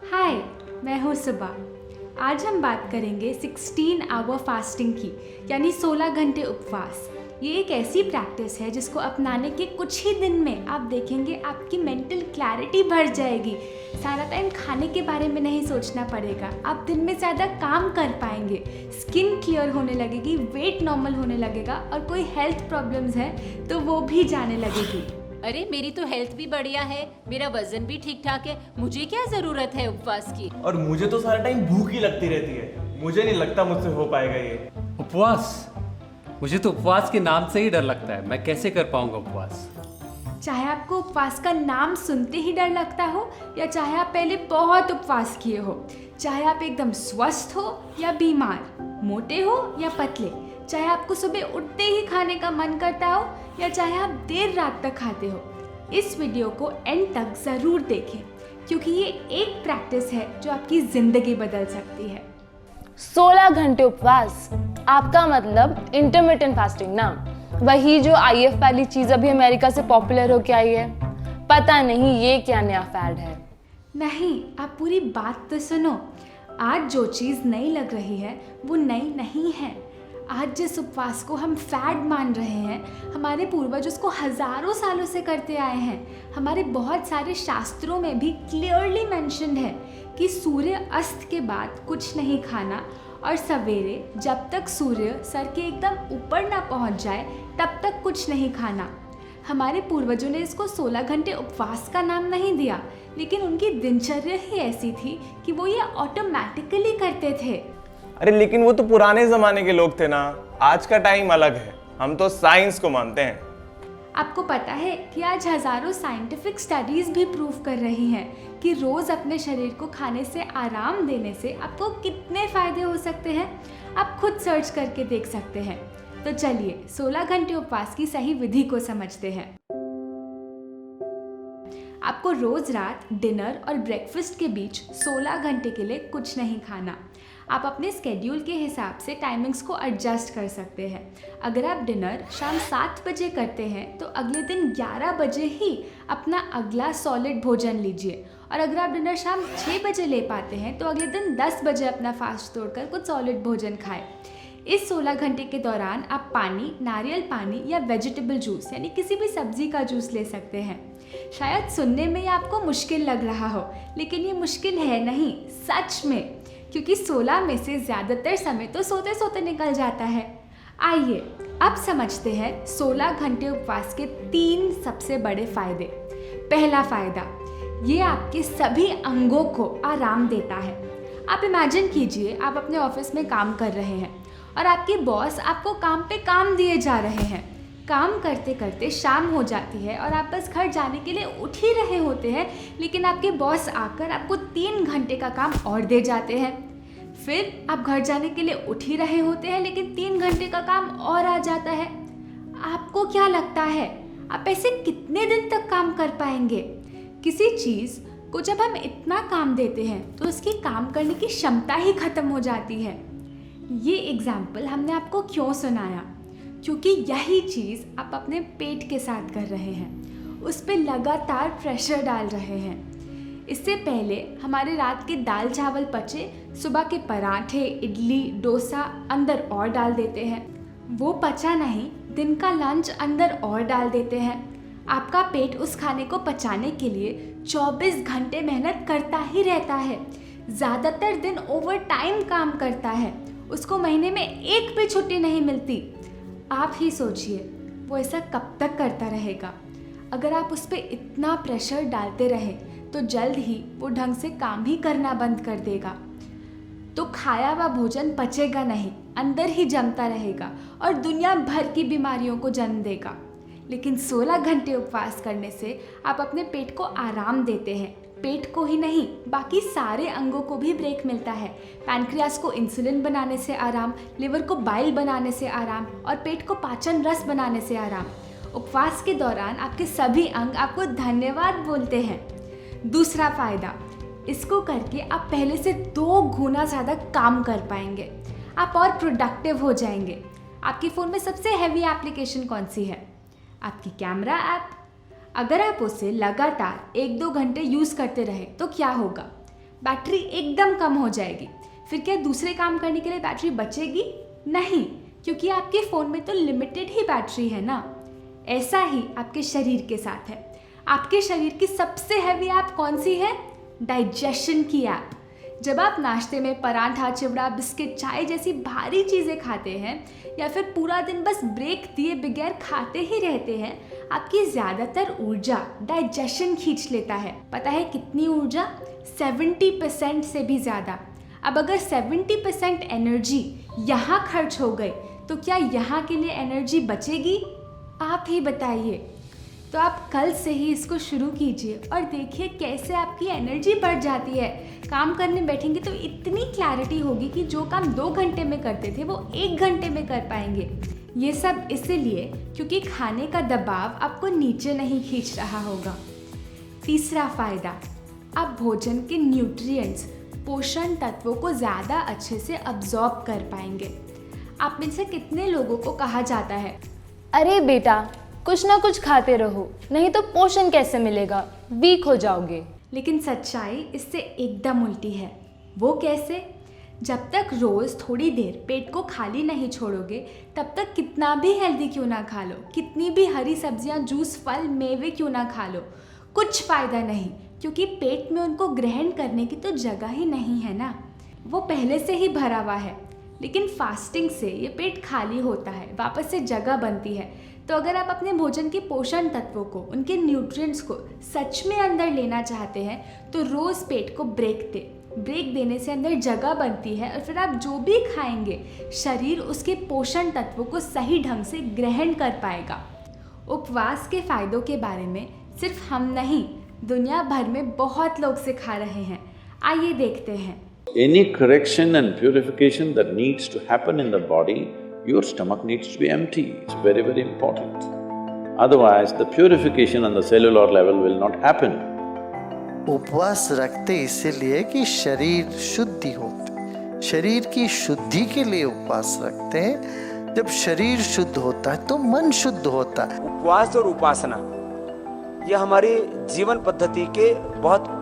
हाय, मैं हूँ सुबह। आज हम बात करेंगे 16 आवर फास्टिंग की, यानी 16 घंटे उपवास। ये एक ऐसी प्रैक्टिस है जिसको अपनाने के कुछ ही दिन में आप देखेंगे आपकी मेंटल क्लैरिटी बढ़ जाएगी। सारा टाइम खाने के बारे में नहीं सोचना पड़ेगा, आप दिन में ज़्यादा काम कर पाएंगे, स्किन क्लियर होने लगेगी, वेट नॉर्मल होने लगेगा और कोई हेल्थ प्रॉब्लम्स है तो वो भी जाने लगेगी। अरे मेरी तो हेल्थ भी बढ़िया है, मेरा वजन भी ठीक ठाक है, मुझे क्या जरूरत है उपवास की। और मुझे तो सारा टाइम भूख ही लगती रहती है, मुझे नहीं लगता मुझसे हो पाएगा ये। उपवास? मुझे तो उपवास के नाम से ही डर लगता है, मैं कैसे कर पाऊंगा उपवास। चाहे आपको उपवास का नाम सुनते ही डर लगता हो या चाहे आप पहले बहुत उपवास किए हो, चाहे आप एकदम स्वस्थ हो या बीमार, मोटे हो या पतले, चाहे आपको सुबह उठते ही खाने का मन करता हो या चाहे आप देर रात तक खाते हो, इस वीडियो को एंड तक ज़रूर देखें क्योंकि ये एक प्रैक्टिस है जो आपकी ज़िंदगी बदल सकती है। 16 घंटे उपवास, आपका मतलब इंटरमिटेंट फास्टिंग ना, वही जो IF वाली चीज़ अभी अमेरिका से पॉपुलर होके आई है। पता नहीं ये क्या नया फैड है। नहीं, आप पूरी बात तो सुनो। आज जो चीज़ नई लग रही है वो नई नहीं है। आज जिस उपवास को हम फैड मान रहे हैं, हमारे पूर्वज उसको हज़ारों सालों से करते आए हैं। हमारे बहुत सारे शास्त्रों में भी क्लियरली मेंशन्ड है कि सूर्य अस्त के बाद कुछ नहीं खाना और सवेरे जब तक सूर्य सर के एकदम ऊपर ना पहुंच जाए तब तक कुछ नहीं खाना। हमारे पूर्वजों ने इसको 16 घंटे उपवास का नाम नहीं दिया, लेकिन उनकी दिनचर्या ही ऐसी थी कि वो ये ऑटोमेटिकली करते थे। अरे लेकिन वो तो पुराने जमाने के लोग थे ना, आज का टाइम अलग है, हम तो साइंस को मानते हैं। आपको पता है कि आज हज़ारों साइंटिफिक स्टडीज़ भी प्रूव कर रही हैं कि रोज़ अपने शरीर को खाने से आराम देने से आपको कितने फ़ायदे हो सकते हैं। आप खुद सर्च करके देख सकते हैं। तो चलिए 16 घंटे उपवास की सही विधि को समझते हैं। आपको रोज़ रात डिनर और ब्रेकफास्ट के बीच 16 घंटे के लिए कुछ नहीं खाना। आप अपने स्केड्यूल के हिसाब से टाइमिंग्स को एडजस्ट कर सकते हैं। अगर आप डिनर शाम 7 बजे करते हैं तो अगले दिन 11 बजे ही अपना अगला सॉलिड भोजन लीजिए, और अगर आप डिनर शाम 6 बजे ले पाते हैं तो अगले दिन 10 बजे अपना फास्ट तोड़कर कुछ सॉलिड भोजन खाएं। इस 16 घंटे के दौरान आप पानी, नारियल पानी या वेजिटेबल जूस यानी किसी भी सब्जी का जूस ले सकते हैं। शायद सुनने में ये आपको मुश्किल लग रहा हो, लेकिन ये मुश्किल है नहीं, सच में, क्योंकि 16 में से ज़्यादातर समय तो सोते सोते निकल जाता है। आइए अब समझते हैं 16 घंटे उपवास के 3 सबसे बड़े फ़ायदे। पहला फ़ायदा, ये आपके सभी अंगों को आराम देता है। आप इमेजिन कीजिए आप अपने ऑफिस में काम कर रहे हैं और आपके बॉस आपको काम पे काम दिए जा रहे हैं। काम करते करते शाम हो जाती है और आप बस घर जाने के लिए उठ ही रहे होते हैं, लेकिन आपके बॉस आकर आपको 3 घंटे का काम और दे जाते हैं। फिर आप घर जाने के लिए उठ ही रहे होते हैं, लेकिन 3 घंटे का काम और आ जाता है। आपको क्या लगता है आप ऐसे कितने दिन तक काम कर पाएंगे? किसी चीज़ को जब हम इतना काम देते हैं तो उसकी काम करने की क्षमता ही खत्म हो जाती है। ये एग्जाम्पल हमने आपको क्यों सुनाया? क्योंकि यही चीज़ आप अपने पेट के साथ कर रहे हैं, उस पर लगातार प्रेशर डाल रहे हैं। इससे पहले हमारे रात के दाल चावल पचे, सुबह के पराठे, इडली, डोसा अंदर और डाल देते हैं। वो पचा नहीं, दिन का लंच अंदर और डाल देते हैं। आपका पेट उस खाने को पचाने के लिए 24 घंटे मेहनत करता ही रहता है, ज़्यादातर दिन ओवर टाइम काम करता है, उसको महीने में एक भी छुट्टी नहीं मिलती। आप ही सोचिए वो ऐसा कब तक करता रहेगा? अगर आप उस पर इतना प्रेशर डालते रहें तो जल्द ही वो ढंग से काम ही करना बंद कर देगा। तो खाया हुआ भोजन पचेगा नहीं, अंदर ही जमता रहेगा और दुनिया भर की बीमारियों को जन्म देगा। लेकिन 16 घंटे उपवास करने से आप अपने पेट को आराम देते हैं। पेट को ही नहीं, बाकी सारे अंगों को भी ब्रेक मिलता है। पैनक्रियास को इंसुलिन बनाने से आराम, लिवर को बाइल बनाने से आराम और पेट को पाचन रस बनाने से आराम। उपवास के दौरान आपके सभी अंग आपको धन्यवाद बोलते हैं। दूसरा फ़ायदा, इसको करके आप पहले से 2 गुना ज़्यादा काम कर पाएंगे। आप और प्रोडक्टिव हो जाएंगे। आपके फ़ोन में सबसे हैवी एप्लीकेशन कौन सी है? आपकी कैमरा ऐप। अगर आप उसे लगातार 1-2 घंटे यूज़ करते रहे तो क्या होगा? बैटरी एकदम कम हो जाएगी। फिर क्या दूसरे काम करने के लिए बैटरी बचेगी? नहीं, क्योंकि आपके फ़ोन में तो लिमिटेड ही बैटरी है ना। ऐसा ही आपके शरीर के साथ है। आपके शरीर की सबसे हैवी ऐप कौन सी है? डाइजेशन की ऐप। जब आप नाश्ते में पराठा, चिवड़ा, बिस्किट, चाय जैसी भारी चीज़ें खाते हैं या फिर पूरा दिन बस ब्रेक दिए बगैर खाते ही रहते हैं, आपकी ज़्यादातर ऊर्जा डाइजेशन खींच लेता है। पता है कितनी ऊर्जा? 70% से भी ज़्यादा। अब अगर 70% एनर्जी यहाँ खर्च हो गई तो क्या यहाँ के लिए एनर्जी बचेगी? आप ही बताइए। तो आप कल से ही इसको शुरू कीजिए और देखिए कैसे आपकी एनर्जी बढ़ जाती है। काम करने बैठेंगे तो इतनी क्लैरिटी होगी कि जो काम 2 घंटे में करते थे वो 1 घंटे में कर पाएंगे। ये सब इसीलिए क्योंकि खाने का दबाव आपको नीचे नहीं खींच रहा होगा। तीसरा फ़ायदा, आप भोजन के न्यूट्रिएंट्स, पोषण तत्वों को ज़्यादा अच्छे से अब्जॉर्ब कर पाएंगे। आप में से कितने लोगों को कहा जाता है, अरे बेटा कुछ ना कुछ खाते रहो, नहीं तो पोषण कैसे मिलेगा, वीक हो जाओगे। लेकिन सच्चाई इससे एकदम उल्टी है। वो कैसे? जब तक रोज़ थोड़ी देर पेट को खाली नहीं छोड़ोगे तब तक कितना भी हेल्दी क्यों ना खा लो, कितनी भी हरी सब्जियां, जूस, फल, मेवे क्यों ना खा लो, कुछ फ़ायदा नहीं, क्योंकि पेट में उनको ग्रहण करने की तो जगह ही नहीं है ना। वो पहले से ही भरा हुआ है। लेकिन फास्टिंग से ये पेट खाली होता है, वापस से जगह बनती है। तो अगर आप अपने भोजन के पोषण तत्वों को, उनके न्यूट्रिएंट्स को सच में अंदर लेना चाहते हैं तो रोज़ पेट को ब्रेक देने से अंदर जगह बनती है और फिर आप जो भी खाएंगे शरीर उसके पोषण तत्वों को सही ढंग से ग्रहण कर पाएगा। उपवास के फ़ायदों के बारे में सिर्फ हम नहीं, दुनिया भर में बहुत लोग सिखा रहे हैं। आइए देखते हैं। Any correction and purification that needs to happen in the body, your stomach needs to be empty. It's very, very important. Otherwise, the purification on the cellular level will not happen. उपवास रखते इसीलिए कि शरीर शुद्धि होती, शरीर की शुद्धि के लिए उपवास रखते हैं। जब शरीर शुद्ध होता है तो मन शुद्ध होता है। उपवास और उपासना ये हमारी जीवन पद्धति के बहुत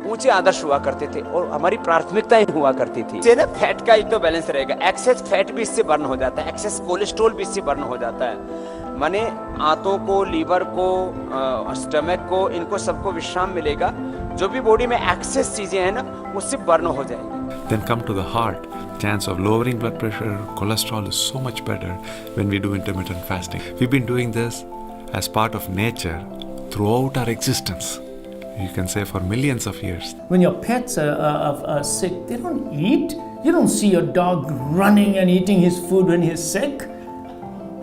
ऊंचे आदर्श हुआ करते थे और हमारी प्राथमिकताएं हुआ करती थी। इससे ना फैट का एक तो बैलेंस रहेगा, एक्सेस फैट भी इससे बर्न हो जाता है, एक्सेस कोलेस्ट्रॉल भी इससे बर्न हो जाता है। माने आंतों को, लीवर को, स्टमक को, इनको सबको विश्राम मिलेगा। जो भी बॉडी में एक्सेस चीजें हैं ना उससे बर्न हो जाएंगी। Then come to the heart. Chance of lowering blood pressure, cholesterol is so much better when we do intermittent fasting. We've been doing this as part of nature throughout our existence. You can say for millions of years. When your pets are sick, they don't eat. You don't see your dog running and eating his food when he's sick.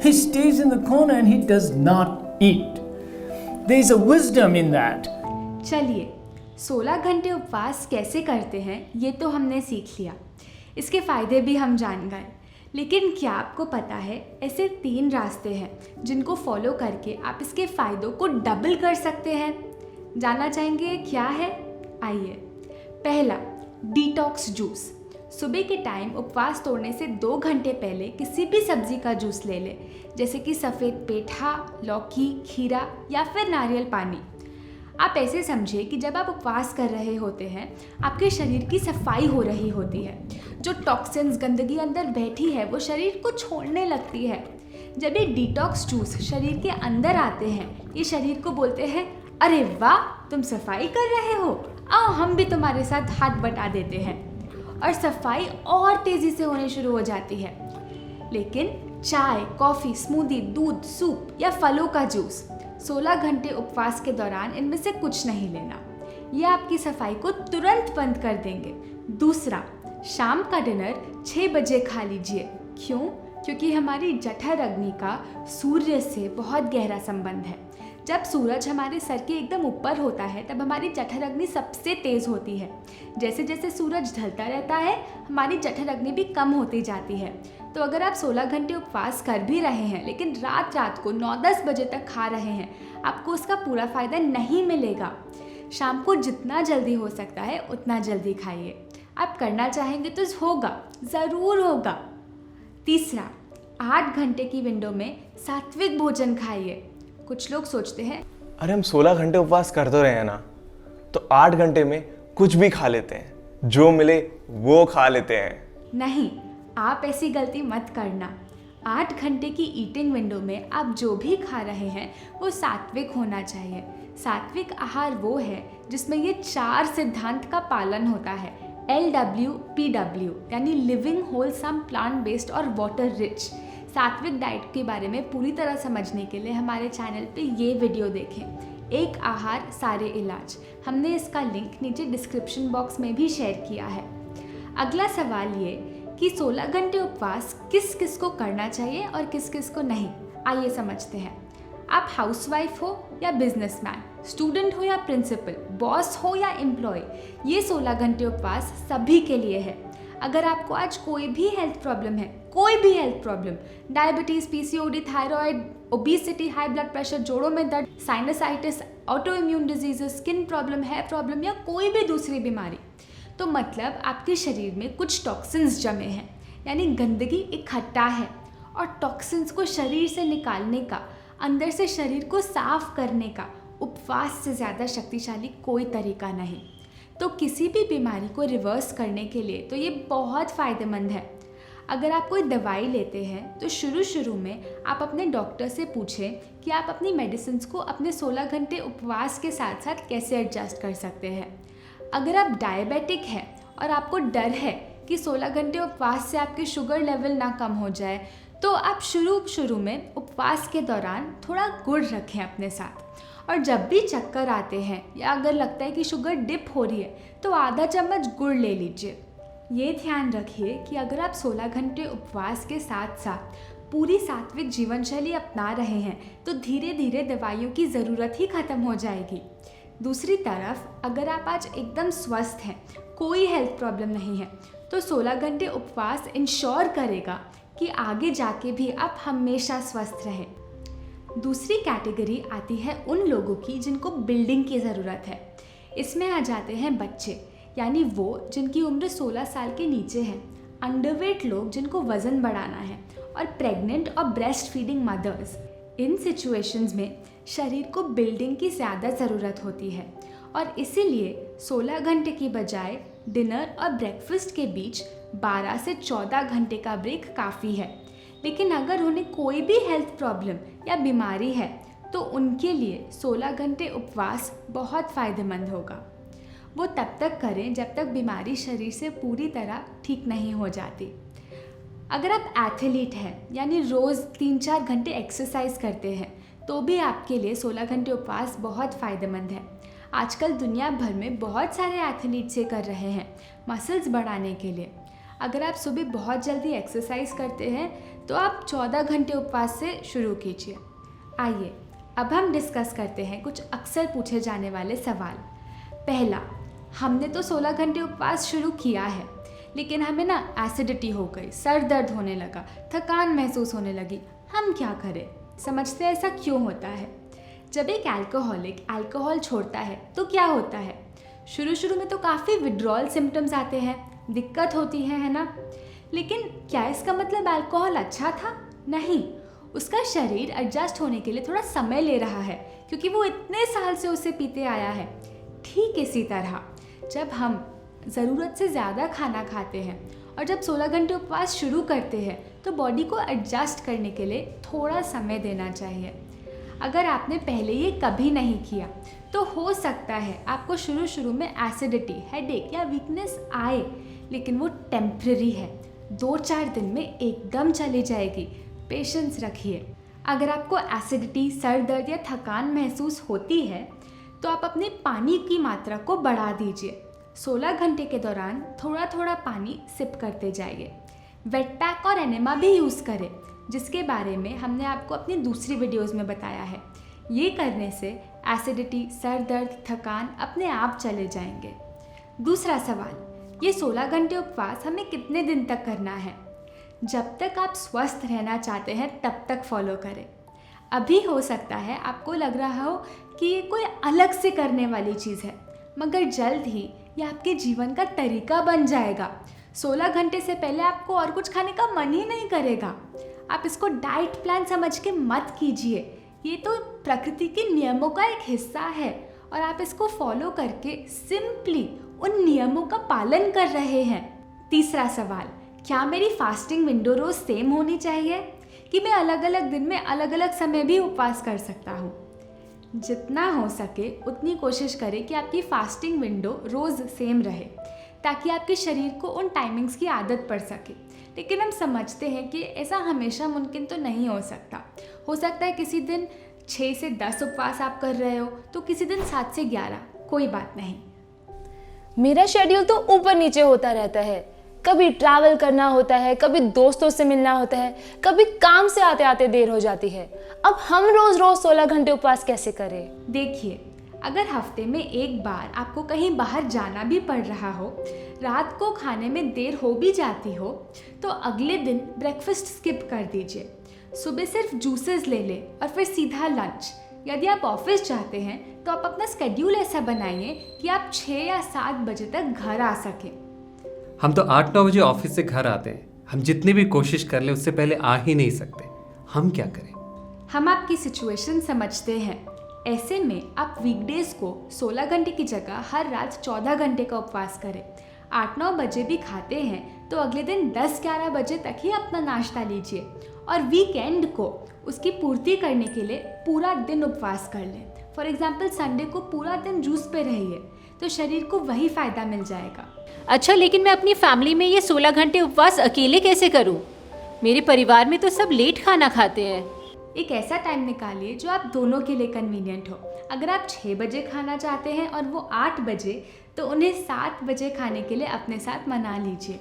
He stays in the corner and he does not eat. There is a wisdom in that. चलिए 16 घंटे उपवास कैसे करते हैं ये तो हमने सीख लिया, इसके फ़ायदे भी हम जान गए। लेकिन क्या आपको पता है ऐसे 3 रास्ते हैं जिनको फॉलो करके आप इसके फ़ायदों को डबल कर सकते हैं? जानना चाहेंगे क्या है? आइए। पहला, डिटॉक्स जूस। सुबह के टाइम उपवास तोड़ने से 2 घंटे पहले किसी भी सब्जी का जूस ले लें, जैसे कि सफ़ेद पेठा, लौकी, खीरा या फिर नारियल पानी। आप ऐसे समझिए कि जब आप उपवास कर रहे होते हैं आपके शरीर की सफाई हो रही होती है। जो टॉक्सिन्स, गंदगी अंदर बैठी है वो शरीर को छोड़ने लगती है। जब ये डिटॉक्स जूस शरीर के अंदर आते हैं ये शरीर को बोलते हैं, अरे वाह तुम सफाई कर रहे हो, आओ हम भी तुम्हारे साथ हाथ बटा देते हैं, और सफाई और तेज़ी से होने शुरू हो जाती है। लेकिन चाय, कॉफ़ी, स्मूदी, दूध, सूप या फलों का जूस 16 घंटे उपवास के दौरान इनमें से कुछ नहीं लेना। ये आपकी सफाई को तुरंत बंद कर देंगे। दूसरा, शाम का डिनर 6 बजे खा लीजिए। क्यों? क्योंकि हमारी जठर अग्नि का सूर्य से बहुत गहरा संबंध है। जब सूरज हमारे सर के एकदम ऊपर होता है तब हमारी जठर अग्नि सबसे तेज़ होती है। जैसे जैसे सूरज ढलता रहता है हमारी जठर अग्नि भी कम होती जाती है। तो अगर आप 16 घंटे उपवास कर भी रहे हैं लेकिन रात को 9-10 बजे तक खा रहे हैं, आपको उसका पूरा फ़ायदा नहीं मिलेगा। शाम को जितना जल्दी हो सकता है उतना जल्दी खाइए। आप करना चाहेंगे तो होगा, ज़रूर होगा। तीसरा, 8 घंटे की विंडो में सात्विक भोजन खाइए। कुछ लोग सोचते हैं अरे हम 16 घंटे उपवास कर तो रहे हैं ना, तो 8 घंटे में कुछ भी खा लेते हैं, जो मिले वो खा लेते हैं। नहीं, आप ऐसी गलती मत करना। 8 घंटे की ईटिंग विंडो में आप जो भी खा रहे हैं वो सात्विक होना चाहिए। सात्विक आहार वो है जिसमें ये 4 सिद्धांत का पालन होता है, LWPW यानी लिविंग होलसम प्लांट बेस्ड और वाटर रिच। सात्विक डाइट के बारे में पूरी तरह समझने के लिए हमारे चैनल पे ये वीडियो देखें, एक आहार सारे इलाज। हमने इसका लिंक नीचे डिस्क्रिप्शन बॉक्स में भी शेयर किया है। अगला सवाल ये कि 16 घंटे उपवास किस किस को करना चाहिए और किस किस को नहीं, आइए समझते हैं। आप हाउसवाइफ हो या बिजनेसमैन, स्टूडेंट हो या प्रिंसिपल, बॉस हो या एम्प्लॉय, ये 16 घंटे उपवास सभी के लिए है। अगर आपको आज कोई भी हेल्थ प्रॉब्लम है, कोई भी health problem, diabetes, PCOD, thyroid, obesity, high blood pressure, जोड़ों में दर्द, sinusitis, auto immune diseases, skin problem, hair problem या कोई भी दूसरी बीमारी, तो मतलब आपके शरीर में कुछ टॉक्सिन्स जमे हैं, यानी गंदगी इकट्ठा है। और टॉक्सिन्स को शरीर से निकालने का, अंदर से शरीर को साफ करने का उपवास से ज़्यादा शक्तिशाली कोई तरीका नहीं। तो किसी भी बीमारी को रिवर्स करने के लिए तो ये बहुत फ़ायदेमंद है। अगर आप कोई दवाई लेते हैं तो शुरू में आप अपने डॉक्टर से पूछें कि आप अपनी मेडिसिन्स को अपने 16 घंटे उपवास के साथ साथ कैसे एडजस्ट कर सकते हैं। अगर आप डायबिटिक हैं और आपको डर है कि 16 घंटे उपवास से आपके शुगर लेवल ना कम हो जाए, तो आप शुरू में उपवास के दौरान थोड़ा गुड़ रखें अपने साथ। और जब भी चक्कर आते हैं या अगर लगता है कि शुगर डिप हो रही है तो आधा चम्मच गुड़ ले लीजिए। ये ध्यान रखिए कि अगर आप 16 घंटे उपवास के साथ साथ पूरी सात्विक जीवन शैली अपना रहे हैं तो धीरे धीरे दवाइयों की ज़रूरत ही ख़त्म हो जाएगी। दूसरी तरफ अगर आप आज एकदम स्वस्थ हैं, कोई हेल्थ प्रॉब्लम नहीं है, तो 16 घंटे उपवास इंश्योर करेगा कि आगे जाके भी आप हमेशा स्वस्थ रहें। दूसरी कैटेगरी आती है उन लोगों की जिनको बिल्डिंग की ज़रूरत है। इसमें आ जाते हैं बच्चे, यानी वो जिनकी उम्र 16 साल के नीचे है, अंडरवेट लोग जिनको वज़न बढ़ाना है, और प्रेग्नेंट और ब्रेस्ट फीडिंग मदर्स। इन सिचुएशंस में शरीर को बिल्डिंग की ज़्यादा ज़रूरत होती है और इसीलिए 16 घंटे की बजाय डिनर और ब्रेकफास्ट के बीच 12 से 14 घंटे का ब्रेक काफ़ी है। लेकिन अगर उन्हें कोई भी हेल्थ प्रॉब्लम या बीमारी है तो उनके लिए 16 घंटे उपवास बहुत फ़ायदेमंद होगा। वो तब तक करें जब तक बीमारी शरीर से पूरी तरह ठीक नहीं हो जाती। अगर आप एथलीट हैं, यानी रोज़ 3-4 घंटे एक्सरसाइज करते हैं, तो भी आपके लिए 16 घंटे उपवास बहुत फ़ायदेमंद है। आजकल दुनिया भर में बहुत सारे एथलीट्स ये कर रहे हैं मसल्स बढ़ाने के लिए। अगर आप सुबह बहुत जल्दी एक्सरसाइज करते हैं तो आप 14 घंटे उपवास से शुरू कीजिए। आइए अब हम डिस्कस करते हैं कुछ अक्सर पूछे जाने वाले सवाल। पहला, हमने तो 16 घंटे उपवास शुरू किया है लेकिन हमें ना एसिडिटी हो गई, सर दर्द होने लगा, थकान महसूस होने लगी, हम क्या करें? समझते हैं ऐसा क्यों होता है? जब एक अल्कोहलिक अल्कोहल छोड़ता है तो क्या होता है? शुरू में तो काफ़ी विड्रॉल सिम्टम्स आते हैं, दिक्कत होती है ना? लेकिन क्या इसका मतलब अल्कोहल अच्छा था? नहीं, उसका शरीर एडजस्ट होने के लिए थोड़ा समय ले रहा है क्योंकि वो इतने साल से उसे पीते आया है। ठीक इसी तरह जब हम ज़रूरत से ज़्यादा खाना खाते हैं और जब 16 घंटे उपवास शुरू करते हैं तो बॉडी को एडजस्ट करने के लिए थोड़ा समय देना चाहिए। अगर आपने पहले ये कभी नहीं किया तो हो सकता है आपको शुरू में एसिडिटी, हेडेक या वीकनेस आए, लेकिन वो टेम्पररी है, 2-4 दिन में एकदम चली जाएगी। पेशेंस रखिए। अगर आपको एसिडिटी, सर दर्द या थकान महसूस होती है तो आप अपने पानी की मात्रा को बढ़ा दीजिए। 16 घंटे के दौरान थोड़ा पानी सिप करते जाइए। वेट पैक और एनेमा भी यूज़ करें, जिसके बारे में हमने आपको अपनी दूसरी वीडियोस में बताया है। ये करने से एसिडिटी, सर दर्द, थकान अपने आप चले जाएंगे। दूसरा सवाल, ये 16 घंटे उपवास हमें कितने दिन तक करना है? जब तक आप स्वस्थ रहना चाहते हैं तब तक फॉलो करें। अभी हो सकता है आपको लग रहा हो कि ये कोई अलग से करने वाली चीज़ है, मगर जल्द ही ये आपके जीवन का तरीका बन जाएगा। 16 घंटे से पहले आपको और कुछ खाने का मन ही नहीं करेगा। आप इसको डाइट प्लान समझ के मत कीजिए, ये तो प्रकृति के नियमों का एक हिस्सा है और आप इसको फॉलो करके सिंपली उन नियमों का पालन कर रहे हैं? तीसरा सवाल, क्या मेरी फास्टिंग विंडो रोज सेम होनी चाहिए कि मैं अलग अलग दिन में अलग अलग समय भी उपवास कर सकता हूँ? जितना हो सके उतनी कोशिश करें कि आपकी फास्टिंग विंडो रोज़ सेम रहे, ताकि आपके शरीर को उन टाइमिंग्स की आदत पड़ सके। लेकिन हम समझते हैं कि ऐसा हमेशा मुमकिन तो नहीं हो सकता। हो सकता है किसी दिन 6 से 10 उपवास आप कर रहे हो, तो किसी दिन 7 से 11, कोई बात नहीं। मेरा शेड्यूल तो ऊपर नीचे होता रहता है। कभी ट्रैवल करना होता है, कभी दोस्तों से मिलना होता है, कभी काम से आते आते देर हो जाती है। अब हम रोज रोज 16 घंटे उपवास कैसे करें? देखिए, अगर हफ्ते में एक बार आपको कहीं बाहर जाना भी पड़ रहा हो, रात को खाने में देर हो भी जाती हो, तो अगले दिन ब्रेकफास्ट स्किप कर दीजिए। सुबह सिर्फ जूसेस ले लें और फिर सीधा लंच। यदि आप ऑफिस जाते हैं तो आप अपना स्केड्यूल ऐसा बनाइए कि आप 6 या 7 बजे तक घर आ सकें। हम तो 8-9 बजे ऑफिस से घर आते हैं। हम जितनी भी कोशिश कर लें उससे पहले आ ही नहीं सकते। हम क्या करें? हम आपकी सिचुएशन समझते हैं। ऐसे में आप वीकडेज को 16 घंटे की जगह हर रात 14 घंटे का उपवास करें। 8-9 बजे भी खाते हैं तो अगले दिन 10-11 बजे तक ही अपना नाश्ता लीजिए और वीकेंड को उसकी पूर्ति करने के लिए पूरा दिन उपवास कर लें। फॉर एग्जाम्पल संडे को पूरा दिन जूस पे रहिए, तो शरीर को वही फ़ायदा मिल जाएगा। अच्छा, लेकिन मैं अपनी फैमिली में ये 16 घंटे उपवास अकेले कैसे करूं? मेरे परिवार में तो सब लेट खाना खाते हैं। एक ऐसा टाइम निकालिए जो आप दोनों के लिए कन्वीनियंट हो। अगर आप 6 बजे खाना चाहते हैं और वो 8 बजे, तो उन्हें 7 बजे खाने के लिए अपने साथ मना लीजिए।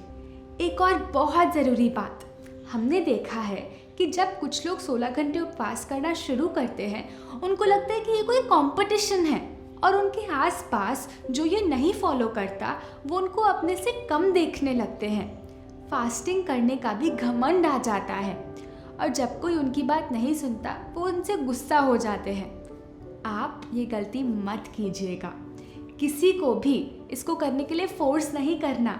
एक और बहुत ज़रूरी बात, हमने देखा है कि जब कुछ लोग 16 घंटे उपवास करना शुरू करते हैं, उनको लगता है कि ये कोई कंपटीशन है, और उनके आसपास जो ये नहीं फॉलो करता वो उनको अपने से कम देखने लगते हैं। फास्टिंग करने का भी घमंड आ जाता है, और जब कोई उनकी बात नहीं सुनता वो उनसे गुस्सा हो जाते हैं। आप ये गलती मत कीजिएगा। किसी को भी इसको करने के लिए फोर्स नहीं करना,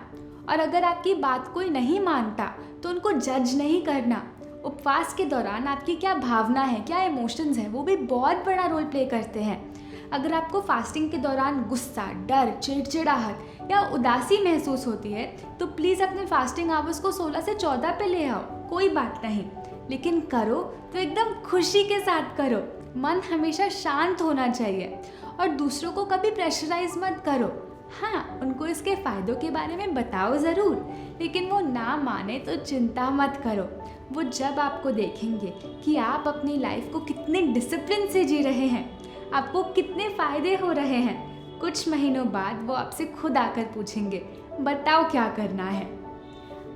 और अगर आपकी बात कोई नहीं मानता तो उनको जज नहीं करना। उपवास के दौरान आपकी क्या भावना है, क्या इमोशंस हैं, वो भी बहुत बड़ा रोल प्ले करते हैं। अगर आपको फास्टिंग के दौरान गुस्सा, डर, चिड़चिड़ाहट या उदासी महसूस होती है, तो प्लीज़ अपने फास्टिंग आवर्स को 16 से 14 पे ले आओ, कोई बात नहीं। लेकिन करो तो एकदम खुशी के साथ करो। मन हमेशा शांत होना चाहिए, और दूसरों को कभी प्रेशराइज मत करो। हाँ, उनको इसके फ़ायदों के बारे में बताओ ज़रूर, लेकिन वो ना माने तो चिंता मत करो। वो जब आपको देखेंगे कि आप अपनी लाइफ को कितने डिसिप्लिन से जी रहे हैं, आपको कितने फ़ायदे हो रहे हैं, कुछ महीनों बाद वो आपसे खुद आकर पूछेंगे, बताओ क्या करना है।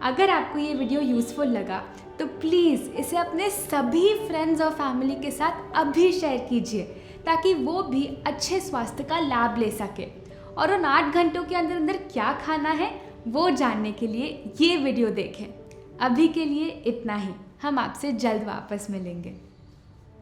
अगर आपको ये वीडियो यूज़फुल लगा तो प्लीज़ इसे अपने सभी फ्रेंड्स और फैमिली के साथ अभी शेयर कीजिए, ताकि वो भी अच्छे स्वास्थ्य का लाभ ले सके। और उन 8 घंटों के अंदर अंदर क्या खाना है वो जानने के लिए ये वीडियो देखें। अभी के लिए इतना ही। हम आपसे जल्द वापस मिलेंगे।